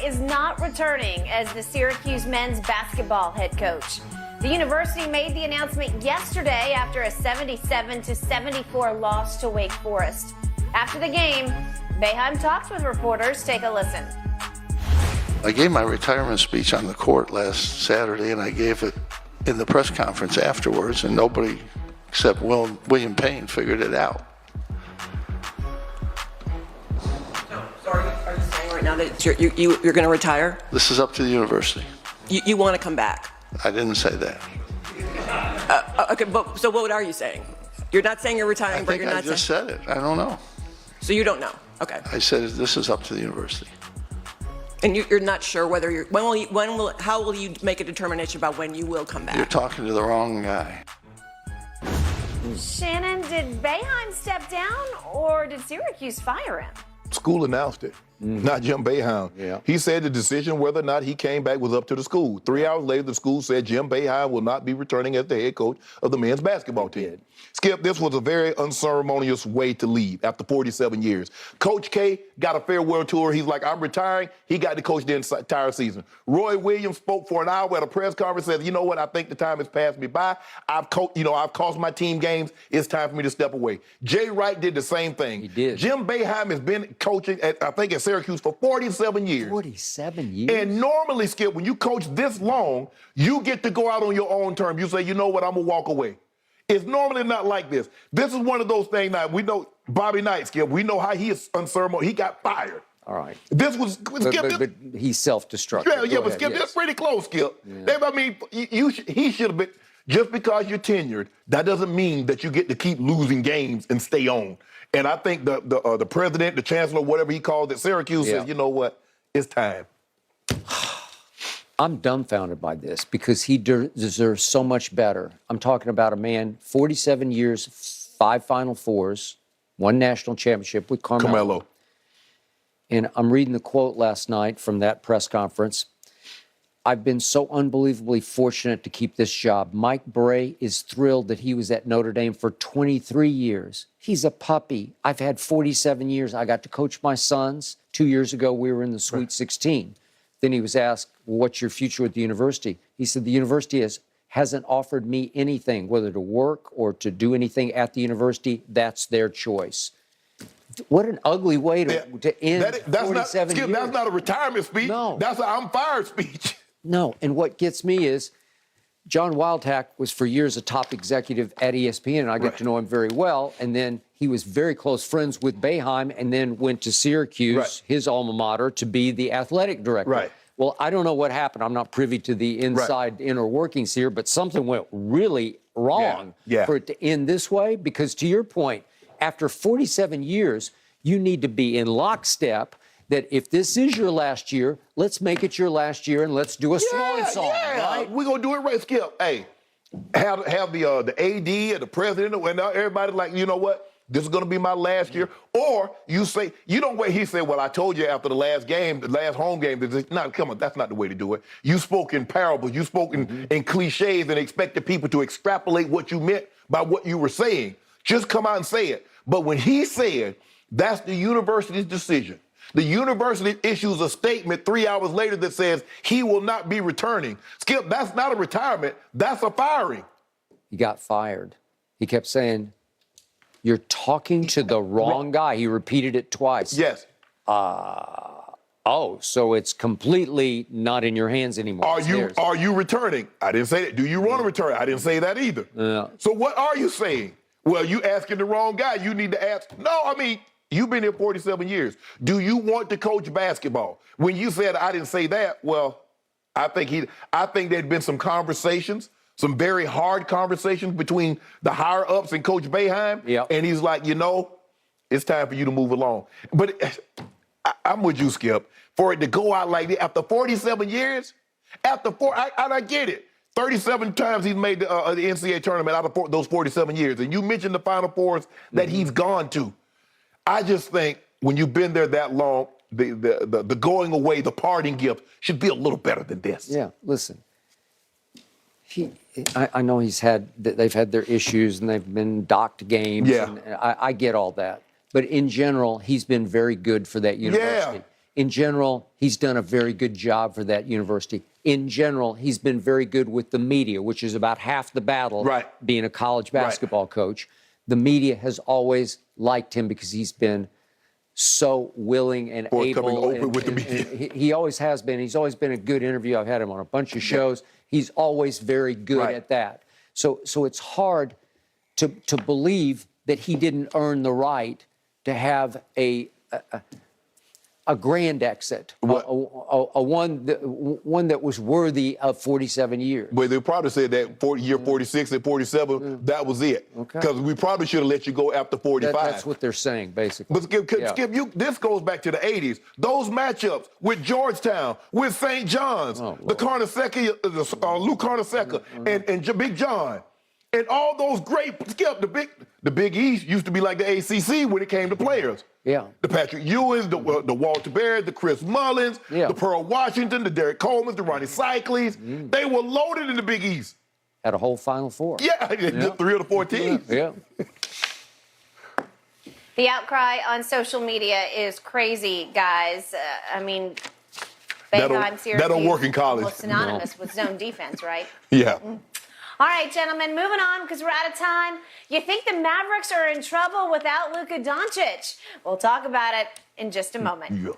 is not returning as the Syracuse men's basketball head coach. The university made the announcement yesterday after a 77-74 loss to Wake Forest. After the game, Boeheim talked with reporters. Take a listen. I gave my retirement speech on the court last Saturday, and I gave it in the press conference afterwards, and nobody except William Payne figured it out. So are you saying right now that you're going to retire? This is up to the university. You want to come back? I didn't say that. Okay, but so what are you saying? You're not saying you're retiring, I but think you're I not just saying... said it. I don't know. So you don't know? Okay. I said this is up to the university. And you're not sure whether you're... How will you make a determination about when you will come back? You're talking to the wrong guy. Shannon, did Boeheim step down or did Syracuse fire him? School announced it, not Jim Boeheim. Yeah. He said the decision whether or not he came back was up to the school. 3 hours later, the school said Jim Boeheim will not be returning as the head coach of the men's basketball team. Skip, this was a very unceremonious way to leave after 47 years. Coach K got a farewell tour. He's like, I'm retiring. He got to coach the entire season. Roy Williams spoke for an hour at a press conference, said, you know what, I think the time has passed me by. I've cost my team games. It's time for me to step away. Jay Wright did the same thing. He did. Jim Boeheim has been coaching at Syracuse for 47 years. 47 years? And normally, Skip, when you coach this long, you get to go out on your own terms. You say, you know what, I'm going to walk away. It's normally not like this. This is one of those things that we know Bobby Knight, Skip, we know how he is unceremonious. He got fired. All right. This was, Skip. But he's self-destructive. Yeah, but Skip, that's pretty close, Skip. Yeah. I mean, he should have been, just because you're tenured, that doesn't mean that you get to keep losing games and stay on. And I think the president, the chancellor, whatever he called it, Syracuse says, you know what, it's time. I'm dumbfounded by this because he deserves so much better. I'm talking about a man, 47 years, 5 Final Fours, 1 national championship with Carmelo. And I'm reading the quote last night from that press conference. I've been so unbelievably fortunate to keep this job. Mike Bray is thrilled that he was at Notre Dame for 23 years. He's a puppy. I've had 47 years. I got to coach my sons. 2 years ago, we were in the Sweet 16. Then he was asked, well, what's your future with the university? He said, the university hasn't offered me anything, whether to work or to do anything at the university. That's their choice. What an ugly way to end 47 years. That's not a retirement speech. No. That's an I'm fired speech. No, and what gets me is John Wildhack was for years a top executive at ESPN, and I get to know him very well. And then he was very close friends with Boeheim and then went to Syracuse, his alma mater, to be the athletic director. Right. Well, I don't know what happened. I'm not privy to the inner workings here, but something went really wrong for it to end this way. Because to your point, after 47 years, you need to be in lockstep that if this is your last year, let's make it your last year and let's do a swan song, right? We're going to do it right, Skip. Hey, have the AD and the president and everybody like, you know what? This is going to be my last year. Or you say, you don't wait. He said, well, I told you after the last game, the last home game, come on, that's not the way to do it. You spoke in parables. You spoke in cliches and expected people to extrapolate what you meant by what you were saying. Just come out and say it. But when he said, that's the university's decision. The university issues a statement 3 hours later that says he will not be returning. Skip, that's not a retirement. That's a firing. He got fired. He kept saying, you're talking to the wrong guy. He repeated it twice. Yes. Oh, so it's completely not in your hands anymore. Are you returning? I didn't say that. Do you want to return? I didn't say that either. So what are you saying? Well, you asking the wrong guy. You need to ask. No, I mean, you've been here 47 years. Do you want to coach basketball? When you said I didn't say that, well, I think there'd been some conversations, some very hard conversations between the higher ups and Coach Boeheim. Yep. And he's like, you know, it's time for you to move along. But I'm with you, Skip. For it to go out like that after 47 years, I get it. 37 times he's made the NCAA tournament out of those 47 years. And you mentioned the Final Fours that he's gone to. I just think when you've been there that long, the going away, the parting gift should be a little better than this. Yeah, listen. I know they've had their issues and they've been docked games. Yeah. And I get all that. But in general, he's been very good for that university. in general, he's done a very good job for that university. In general, he's been very good with the media, which is about half the battle, Right. being a college basketball coach. The media has always liked him because he's been so willing and Forthcoming, able. open with the media. He always has been. He's always been a good interview. I've had him on a bunch of shows. He's always very good Right. at that. So it's hard to believe that he didn't earn the right to have a grand exit, one that was worthy of 47 years. But they probably said that year 46 and 47, that was it. Okay. Because we probably should have let you go after 45. That's what they're saying, basically. But Skip, Yeah. this goes back to the 80s. Those matchups with Georgetown, with St. John's, the Carnesecca, Lou Carnesecca, and Big John. And all those great, Skip, the Big East used to be like the ACC when it came to players. Yeah. The Patrick Ewings, the Walter Barrett, the Chris Mullins, Yeah. the Pearl Washington, the Derek Coleman, the Ronnie Cycles. They were loaded in the Big East. Had a whole Final Four. Yeah, 3 of the 4 teams. Yeah. The outcry on social media is crazy, guys. I mean, Boeheim, Syracuse, that'll work in college. almost synonymous with zone defense, right? Yeah. All right, gentlemen, moving on because we're out of time. You think the Mavericks are in trouble without Luka Doncic? We'll talk about it in just a moment. Yeah.